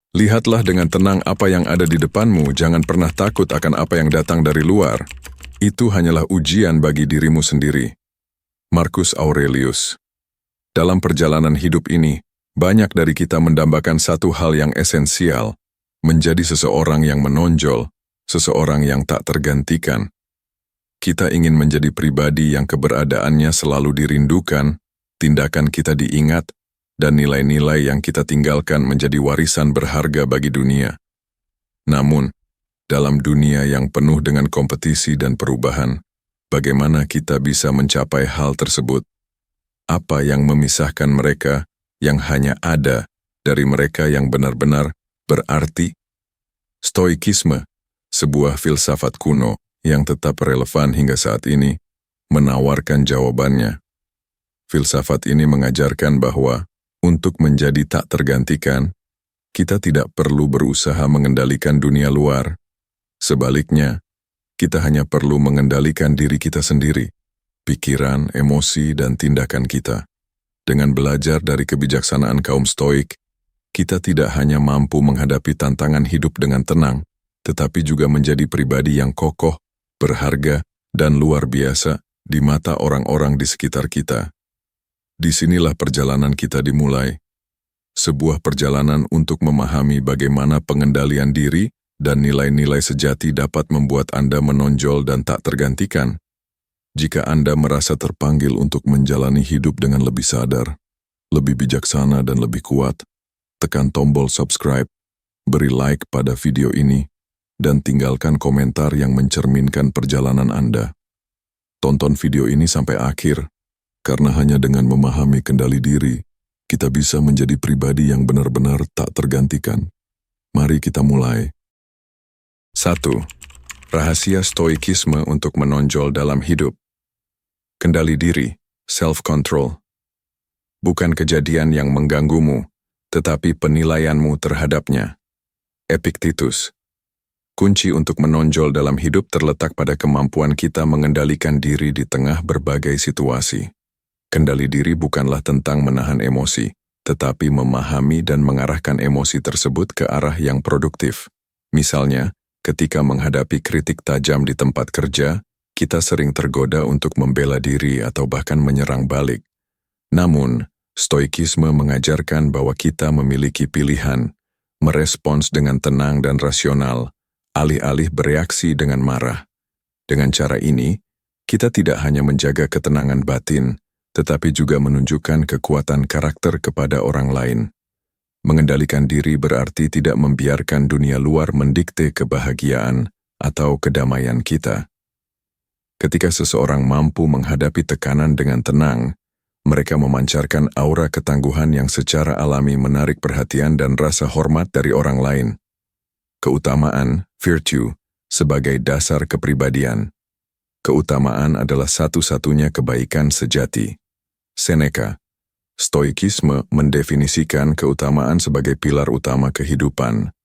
Lihatlah dengan tenang apa yang ada di depanmu, jangan pernah takut akan apa yang datang dari luar. Itu hanyalah ujian bagi dirimu sendiri. Marcus Aurelius. Dalam perjalanan hidup ini, banyak dari kita mendambakan satu hal yang esensial, menjadi seseorang yang menonjol, seseorang yang tak tergantikan. Kita ingin menjadi pribadi yang keberadaannya selalu dirindukan, tindakan kita diingat, dan nilai-nilai yang kita tinggalkan menjadi warisan berharga bagi dunia. Namun, dalam dunia yang penuh dengan kompetisi dan perubahan, bagaimana kita bisa mencapai hal tersebut? Apa yang memisahkan mereka yang hanya ada dari mereka yang benar-benar berarti? Stoikisme, sebuah filsafat kuno yang tetap relevan hingga saat ini, menawarkan jawabannya. Filsafat ini mengajarkan bahwa untuk menjadi tak tergantikan, kita tidak perlu berusaha mengendalikan dunia luar. Sebaliknya, kita hanya perlu mengendalikan diri kita sendiri, pikiran, emosi, dan tindakan kita. Dengan belajar dari kebijaksanaan kaum Stoik, kita tidak hanya mampu menghadapi tantangan hidup dengan tenang, tetapi juga menjadi pribadi yang kokoh, berharga, dan luar biasa di mata orang-orang di sekitar kita. Disinilah perjalanan kita dimulai. Sebuah perjalanan untuk memahami bagaimana pengendalian diri dan nilai-nilai sejati dapat membuat Anda menonjol dan tak tergantikan. Jika Anda merasa terpanggil untuk menjalani hidup dengan lebih sadar, lebih bijaksana dan lebih kuat, tekan tombol subscribe, beri like pada video ini, dan tinggalkan komentar yang mencerminkan perjalanan Anda. Tonton video ini sampai akhir, karena hanya dengan memahami kendali diri, kita bisa menjadi pribadi yang benar-benar tak tergantikan. Mari kita mulai. 1. Rahasia stoikisme untuk menonjol dalam hidup. Kendali diri, self-control. Bukan kejadian yang mengganggumu, tetapi penilaianmu terhadapnya. Epictetus. Kunci untuk menonjol dalam hidup terletak pada kemampuan kita mengendalikan diri di tengah berbagai situasi. Kendali diri bukanlah tentang menahan emosi, tetapi memahami dan mengarahkan emosi tersebut ke arah yang produktif. Misalnya, ketika menghadapi kritik tajam di tempat kerja, kita sering tergoda untuk membela diri atau bahkan menyerang balik. Namun, stoikisme mengajarkan bahwa kita memiliki pilihan, merespons dengan tenang dan rasional, alih-alih bereaksi dengan marah. Dengan cara ini, kita tidak hanya menjaga ketenangan batin, tetapi juga menunjukkan kekuatan karakter kepada orang lain. Mengendalikan diri berarti tidak membiarkan dunia luar mendikte kebahagiaan atau kedamaian kita. Ketika seseorang mampu menghadapi tekanan dengan tenang, mereka memancarkan aura ketangguhan yang secara alami menarik perhatian dan rasa hormat dari orang lain. Keutamaan, virtue, sebagai dasar kepribadian. Keutamaan adalah satu-satunya kebaikan sejati. Seneca. Stoikisme mendefinisikan keutamaan sebagai pilar utama kehidupan.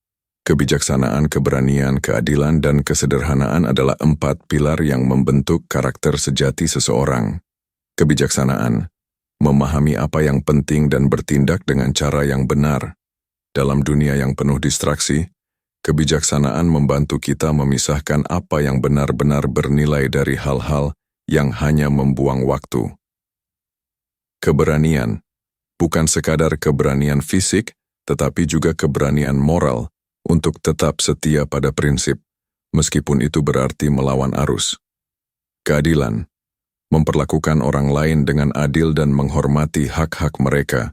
Kebijaksanaan, keberanian, keadilan, dan kesederhanaan adalah 4 pilar yang membentuk karakter sejati seseorang. Kebijaksanaan. Memahami apa yang penting dan bertindak dengan cara yang benar. Dalam dunia yang penuh distraksi, kebijaksanaan membantu kita memisahkan apa yang benar-benar bernilai dari hal-hal yang hanya membuang waktu. Keberanian, bukan sekadar keberanian fisik, tetapi juga keberanian moral untuk tetap setia pada prinsip, meskipun itu berarti melawan arus. Keadilan, memperlakukan orang lain dengan adil dan menghormati hak-hak mereka,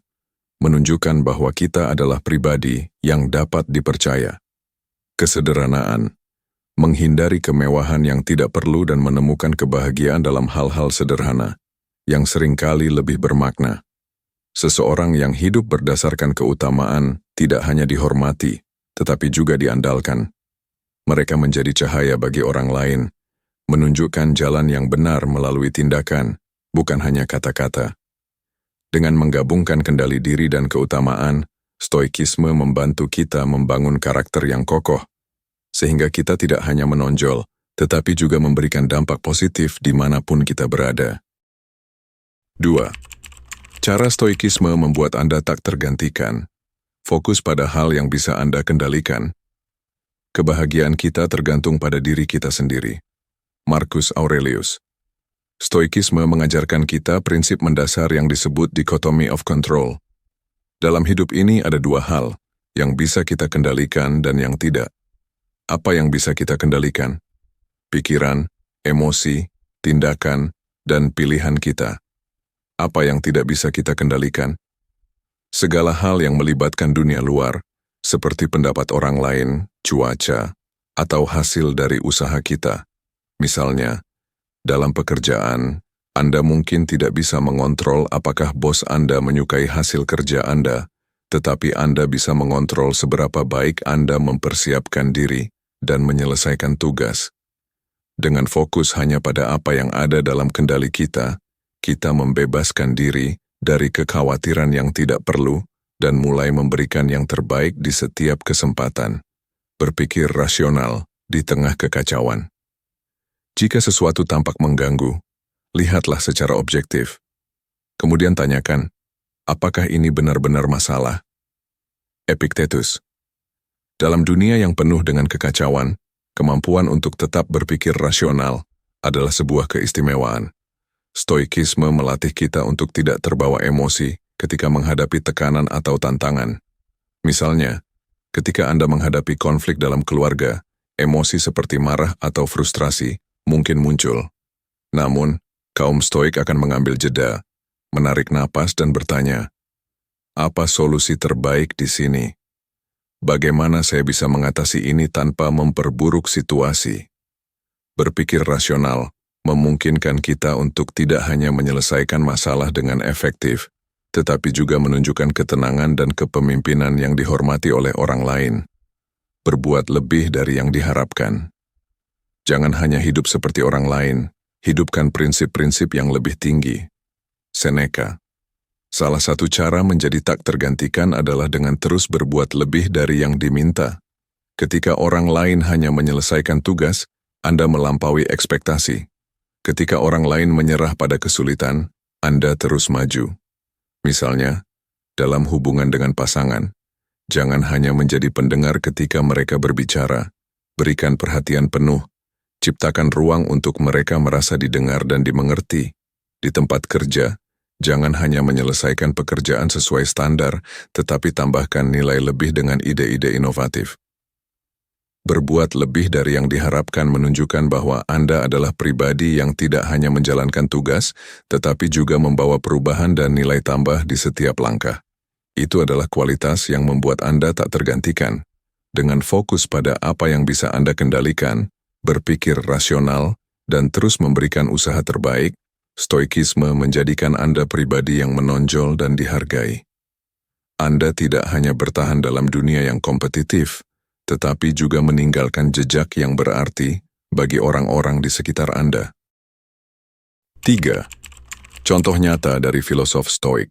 menunjukkan bahwa kita adalah pribadi yang dapat dipercaya. Kesederhanaan, menghindari kemewahan yang tidak perlu dan menemukan kebahagiaan dalam hal-hal sederhana, yang seringkali lebih bermakna. Seseorang yang hidup berdasarkan keutamaan tidak hanya dihormati, tetapi juga diandalkan. Mereka menjadi cahaya bagi orang lain, menunjukkan jalan yang benar melalui tindakan, bukan hanya kata-kata. Dengan menggabungkan kendali diri dan keutamaan, stoikisme membantu kita membangun karakter yang kokoh, sehingga kita tidak hanya menonjol, tetapi juga memberikan dampak positif dimanapun kita berada. 2. Cara stoikisme membuat Anda tak tergantikan. Fokus pada hal yang bisa Anda kendalikan. Kebahagiaan kita tergantung pada diri kita sendiri. Marcus Aurelius. Stoikisme mengajarkan kita prinsip mendasar yang disebut dichotomy of control. Dalam hidup ini ada dua hal, yang bisa kita kendalikan dan yang tidak. Apa yang bisa kita kendalikan? Pikiran, emosi, tindakan, dan pilihan kita. Apa yang tidak bisa kita kendalikan? Segala hal yang melibatkan dunia luar, seperti pendapat orang lain, cuaca, atau hasil dari usaha kita. Misalnya, dalam pekerjaan, Anda mungkin tidak bisa mengontrol apakah bos Anda menyukai hasil kerja Anda, tetapi Anda bisa mengontrol seberapa baik Anda mempersiapkan diri dan menyelesaikan tugas. Dengan fokus hanya pada apa yang ada dalam kendali kita membebaskan diri dari kekhawatiran yang tidak perlu dan mulai memberikan yang terbaik di setiap kesempatan. Berpikir rasional di tengah kekacauan. Jika sesuatu tampak mengganggu, lihatlah secara objektif. Kemudian tanyakan, apakah ini benar-benar masalah? Epictetus. Dalam dunia yang penuh dengan kekacauan, kemampuan untuk tetap berpikir rasional adalah sebuah keistimewaan. Stoikisme melatih kita untuk tidak terbawa emosi ketika menghadapi tekanan atau tantangan. Misalnya, ketika Anda menghadapi konflik dalam keluarga, emosi seperti marah atau frustrasi mungkin muncul. Namun, kaum Stoik akan mengambil jeda, menarik napas dan bertanya, apa solusi terbaik di sini? Bagaimana saya bisa mengatasi ini tanpa memperburuk situasi? Berpikir rasional memungkinkan kita untuk tidak hanya menyelesaikan masalah dengan efektif, tetapi juga menunjukkan ketenangan dan kepemimpinan yang dihormati oleh orang lain. Berbuat lebih dari yang diharapkan. Jangan hanya hidup seperti orang lain, hidupkan prinsip-prinsip yang lebih tinggi. Seneca. Salah satu cara menjadi tak tergantikan adalah dengan terus berbuat lebih dari yang diminta. Ketika orang lain hanya menyelesaikan tugas, Anda melampaui ekspektasi. Ketika orang lain menyerah pada kesulitan, Anda terus maju. Misalnya, dalam hubungan dengan pasangan, jangan hanya menjadi pendengar ketika mereka berbicara, berikan perhatian penuh, ciptakan ruang untuk mereka merasa didengar dan dimengerti. Di tempat kerja, jangan hanya menyelesaikan pekerjaan sesuai standar, tetapi tambahkan nilai lebih dengan ide-ide inovatif. Berbuat lebih dari yang diharapkan menunjukkan bahwa Anda adalah pribadi yang tidak hanya menjalankan tugas, tetapi juga membawa perubahan dan nilai tambah di setiap langkah. Itu adalah kualitas yang membuat Anda tak tergantikan. Dengan fokus pada apa yang bisa Anda kendalikan, berpikir rasional, dan terus memberikan usaha terbaik, Stoikisme menjadikan Anda pribadi yang menonjol dan dihargai. Anda tidak hanya bertahan dalam dunia yang kompetitif, tetapi juga meninggalkan jejak yang berarti bagi orang-orang di sekitar Anda. 3. Contoh nyata dari filosof Stoik.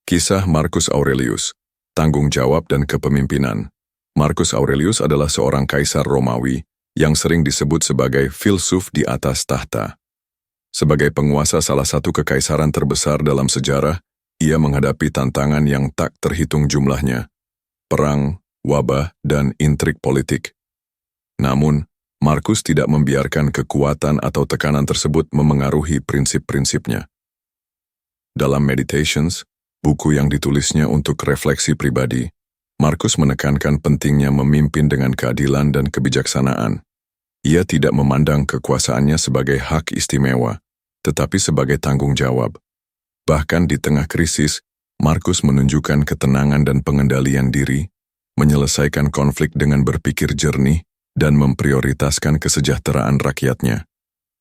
Kisah Marcus Aurelius, tanggung jawab dan kepemimpinan. Marcus Aurelius adalah seorang kaisar Romawi yang sering disebut sebagai filsuf di atas tahta. Sebagai penguasa salah satu kekaisaran terbesar dalam sejarah, ia menghadapi tantangan yang tak terhitung jumlahnya. Perang, wabah, dan intrik politik. Namun, Marcus tidak membiarkan kekuatan atau tekanan tersebut memengaruhi prinsip-prinsipnya. Dalam Meditations, buku yang ditulisnya untuk refleksi pribadi, Marcus menekankan pentingnya memimpin dengan keadilan dan kebijaksanaan. Ia tidak memandang kekuasaannya sebagai hak istimewa, tetapi sebagai tanggung jawab. Bahkan di tengah krisis, Marcus menunjukkan ketenangan dan pengendalian diri, menyelesaikan konflik dengan berpikir jernih, dan memprioritaskan kesejahteraan rakyatnya.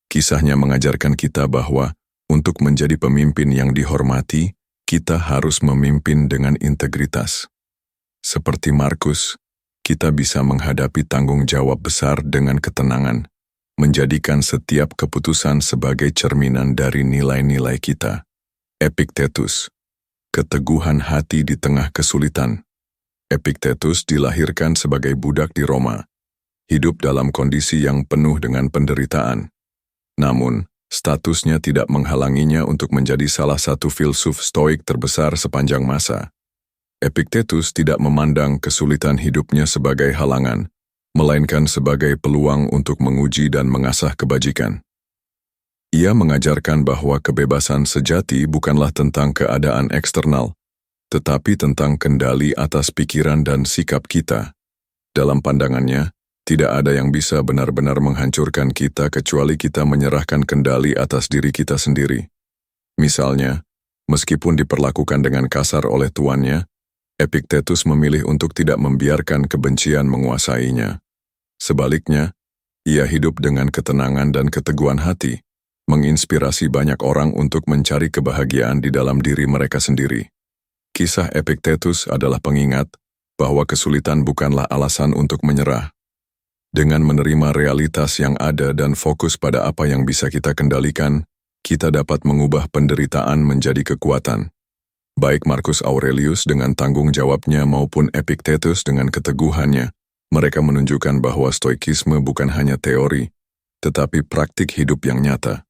Kisahnya mengajarkan kita bahwa, untuk menjadi pemimpin yang dihormati, kita harus memimpin dengan integritas. Seperti Marcus, kita bisa menghadapi tanggung jawab besar dengan ketenangan, menjadikan setiap keputusan sebagai cerminan dari nilai-nilai kita. Epictetus. Keteguhan hati di tengah kesulitan. Epictetus dilahirkan sebagai budak di Roma, hidup dalam kondisi yang penuh dengan penderitaan. Namun, statusnya tidak menghalanginya untuk menjadi salah satu filsuf Stoik terbesar sepanjang masa. Epictetus tidak memandang kesulitan hidupnya sebagai halangan, melainkan sebagai peluang untuk menguji dan mengasah kebajikan. Ia mengajarkan bahwa kebebasan sejati bukanlah tentang keadaan eksternal, tetapi tentang kendali atas pikiran dan sikap kita. Dalam pandangannya, tidak ada yang bisa benar-benar menghancurkan kita kecuali kita menyerahkan kendali atas diri kita sendiri. Misalnya, meskipun diperlakukan dengan kasar oleh tuannya, Epictetus memilih untuk tidak membiarkan kebencian menguasainya. Sebaliknya, ia hidup dengan ketenangan dan keteguhan hati, menginspirasi banyak orang untuk mencari kebahagiaan di dalam diri mereka sendiri. Kisah Epictetus adalah pengingat bahwa kesulitan bukanlah alasan untuk menyerah. Dengan menerima realitas yang ada dan fokus pada apa yang bisa kita kendalikan, kita dapat mengubah penderitaan menjadi kekuatan. Baik Marcus Aurelius dengan tanggung jawabnya maupun Epictetus dengan keteguhannya, mereka menunjukkan bahwa stoikisme bukan hanya teori, tetapi praktik hidup yang nyata.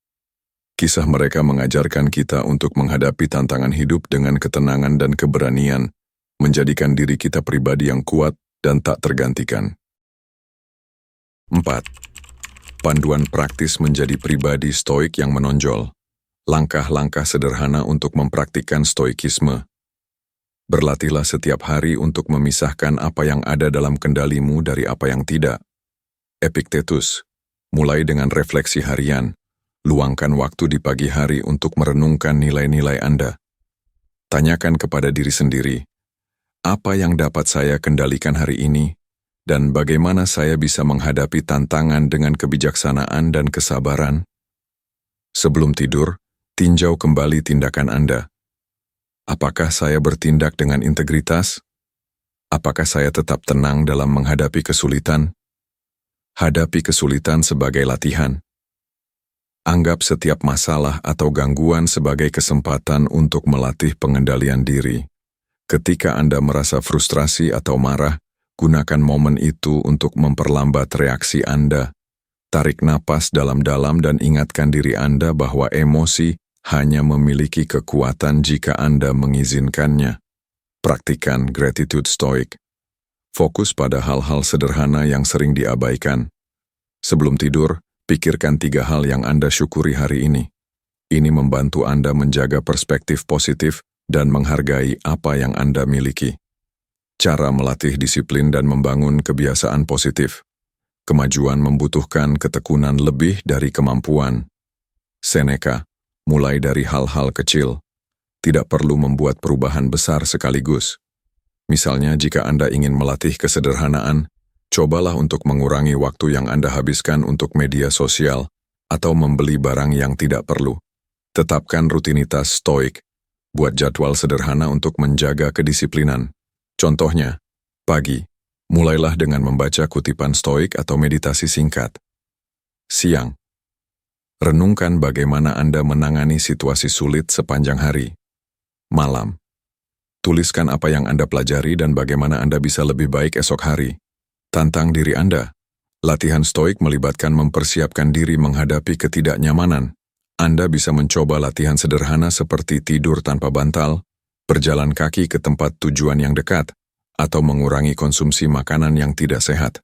Kisah mereka mengajarkan kita untuk menghadapi tantangan hidup dengan ketenangan dan keberanian, menjadikan diri kita pribadi yang kuat dan tak tergantikan. 4. Panduan praktis menjadi pribadi stoik yang menonjol. Langkah-langkah sederhana untuk mempraktikkan stoikisme. Berlatihlah setiap hari untuk memisahkan apa yang ada dalam kendalimu dari apa yang tidak. Epictetus, mulai dengan refleksi harian, luangkan waktu di pagi hari untuk merenungkan nilai-nilai Anda. Tanyakan kepada diri sendiri, apa yang dapat saya kendalikan hari ini, dan bagaimana saya bisa menghadapi tantangan dengan kebijaksanaan dan kesabaran? Sebelum tidur, tinjau kembali tindakan Anda. Apakah saya bertindak dengan integritas? Apakah saya tetap tenang dalam menghadapi kesulitan? Hadapi kesulitan sebagai latihan. Anggap setiap masalah atau gangguan sebagai kesempatan untuk melatih pengendalian diri. Ketika Anda merasa frustrasi atau marah, gunakan momen itu untuk memperlambat reaksi Anda. Tarik napas dalam-dalam dan ingatkan diri Anda bahwa emosi hanya memiliki kekuatan jika Anda mengizinkannya. Praktikan gratitude stoik. Fokus pada hal-hal sederhana yang sering diabaikan. Sebelum tidur, pikirkan 3 hal yang Anda syukuri hari ini. Ini membantu Anda menjaga perspektif positif dan menghargai apa yang Anda miliki. Cara melatih disiplin dan membangun kebiasaan positif. Kemajuan membutuhkan ketekunan lebih dari kemampuan. Seneca, mulai dari hal-hal kecil. Tidak perlu membuat perubahan besar sekaligus. Misalnya, jika Anda ingin melatih kesederhanaan, cobalah untuk mengurangi waktu yang Anda habiskan untuk media sosial atau membeli barang yang tidak perlu. Tetapkan rutinitas stoik. Buat jadwal sederhana untuk menjaga kedisiplinan. Contohnya, pagi, mulailah dengan membaca kutipan stoik atau meditasi singkat. Siang, renungkan bagaimana Anda menangani situasi sulit sepanjang hari. Malam, tuliskan apa yang Anda pelajari dan bagaimana Anda bisa lebih baik esok hari. Tantang diri Anda. Latihan stoik melibatkan mempersiapkan diri menghadapi ketidaknyamanan. Anda bisa mencoba latihan sederhana seperti tidur tanpa bantal, berjalan kaki ke tempat tujuan yang dekat, atau mengurangi konsumsi makanan yang tidak sehat.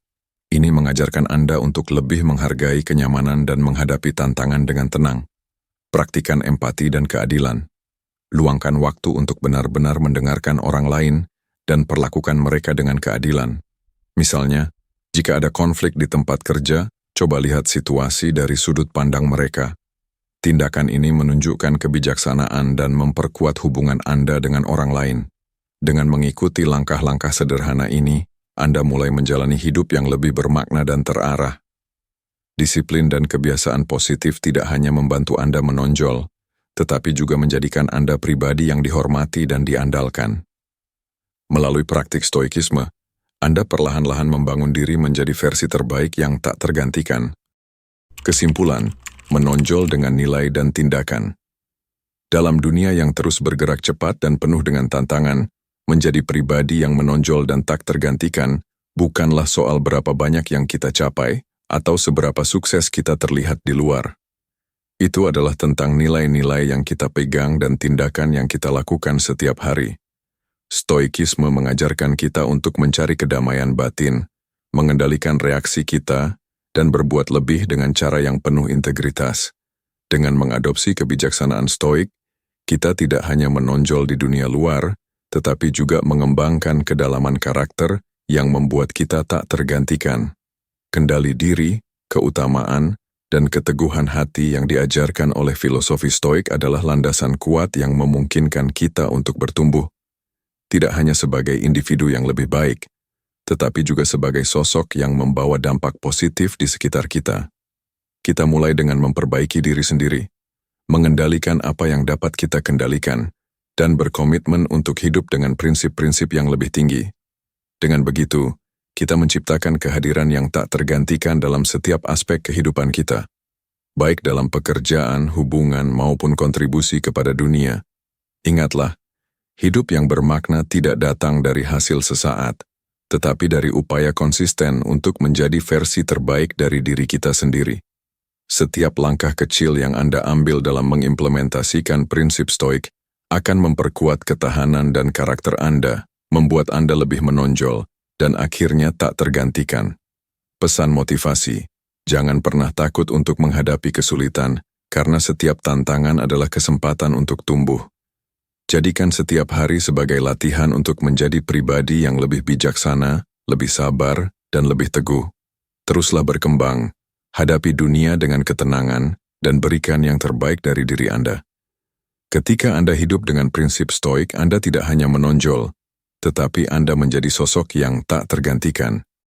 Ini mengajarkan Anda untuk lebih menghargai kenyamanan dan menghadapi tantangan dengan tenang. Praktikan empati dan keadilan. Luangkan waktu untuk benar-benar mendengarkan orang lain dan perlakukan mereka dengan keadilan. Misalnya, jika ada konflik di tempat kerja, coba lihat situasi dari sudut pandang mereka. Tindakan ini menunjukkan kebijaksanaan dan memperkuat hubungan Anda dengan orang lain. Dengan mengikuti langkah-langkah sederhana ini, Anda mulai menjalani hidup yang lebih bermakna dan terarah. Disiplin dan kebiasaan positif tidak hanya membantu Anda menonjol, tetapi juga menjadikan Anda pribadi yang dihormati dan diandalkan. Melalui praktik stoikisme, Anda perlahan-lahan membangun diri menjadi versi terbaik yang tak tergantikan. Kesimpulan, menonjol dengan nilai dan tindakan. Dalam dunia yang terus bergerak cepat dan penuh dengan tantangan, menjadi pribadi yang menonjol dan tak tergantikan bukanlah soal berapa banyak yang kita capai atau seberapa sukses kita terlihat di luar. Itu adalah tentang nilai-nilai yang kita pegang dan tindakan yang kita lakukan setiap hari. Stoikisme mengajarkan kita untuk mencari kedamaian batin, mengendalikan reaksi kita, dan berbuat lebih dengan cara yang penuh integritas. Dengan mengadopsi kebijaksanaan stoik, kita tidak hanya menonjol di dunia luar, tetapi juga mengembangkan kedalaman karakter yang membuat kita tak tergantikan. Kendali diri, keutamaan, dan keteguhan hati yang diajarkan oleh filosofi stoik adalah landasan kuat yang memungkinkan kita untuk bertumbuh, tidak hanya sebagai individu yang lebih baik, tetapi juga sebagai sosok yang membawa dampak positif di sekitar kita. Kita mulai dengan memperbaiki diri sendiri, mengendalikan apa yang dapat kita kendalikan, dan berkomitmen untuk hidup dengan prinsip-prinsip yang lebih tinggi. Dengan begitu, kita menciptakan kehadiran yang tak tergantikan dalam setiap aspek kehidupan kita, baik dalam pekerjaan, hubungan, maupun kontribusi kepada dunia. Ingatlah, hidup yang bermakna tidak datang dari hasil sesaat, tetapi dari upaya konsisten untuk menjadi versi terbaik dari diri kita sendiri. Setiap langkah kecil yang Anda ambil dalam mengimplementasikan prinsip stoik akan memperkuat ketahanan dan karakter Anda, membuat Anda lebih menonjol, dan akhirnya tak tergantikan. Pesan motivasi, jangan pernah takut untuk menghadapi kesulitan, karena setiap tantangan adalah kesempatan untuk tumbuh. Jadikan setiap hari sebagai latihan untuk menjadi pribadi yang lebih bijaksana, lebih sabar, dan lebih teguh. Teruslah berkembang, hadapi dunia dengan ketenangan, dan berikan yang terbaik dari diri Anda. Ketika Anda hidup dengan prinsip stoik, Anda tidak hanya menonjol, tetapi Anda menjadi sosok yang tak tergantikan.